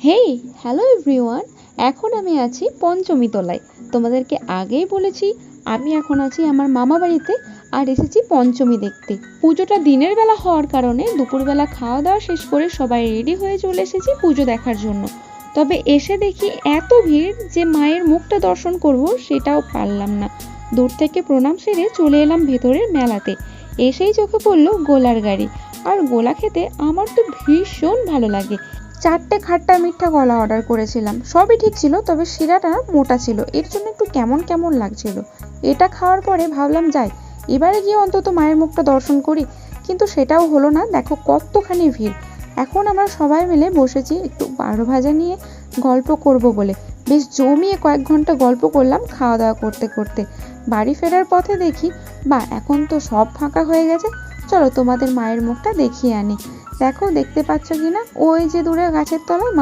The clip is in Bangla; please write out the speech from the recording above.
হেই, হ্যালো এভরিওয়ান। এখন আমি আছি পঞ্চমী তলায়। তোমাদেরকে আগেই বলেছি আমি এখন আছি আমার মামা বাড়িতে আর এসেছি পঞ্চমী দেখতে। পুজোটা দিনের বেলা হওয়ার কারণে দুপুরবেলা খাওয়া দাওয়া শেষ করে সবাই রেডি হয়ে চলে এসেছি পুজো দেখার জন্য। তবে এসে দেখি এত ভিড় যে মায়ের মুখটা দর্শন করব সেটাও পারলাম না। দূর থেকে প্রণাম সেরে চলে এলাম ভেতরের মেলাতে। এসেই চোখে পড়লো গোলার গাড়ি। আর গোলা খেতে আমার তো ভীষণ ভালো লাগে। 4টে খাট্টা মিঠা কলা অর্ডার করেছিলাম, সবই ঠিক ছিল, তবে শিরাটা মোটা ছিল, এর জন্য একটু কেমন কেমন লাগছিল। এটা খাওয়ার পরে ভাবলাম যাই এবারে গিয়ে অন্তত মায়ের মুখটা দর্শন করি, কিন্তু সেটাও হলো না। দেখো কতখানি ভিড়। এখন আমরা সবাই মিলে বসেছি একটু বারো ভাজা নিয়ে গল্প করব বলে। বেশ জমিয়ে কয়েক ঘন্টা গল্প করলাম খাওয়া দাওয়া করতে করতে। বাড়ি ফেরার পথে দেখি এখন তো সব ফাঁকা হয়ে গেছে। চলো তোমাদের মায়ের মুখটা দেখিয়ে আনি। দেখো দেখতে পাচ্ছ কিনা, ওই যে দূরে গাছের তলায়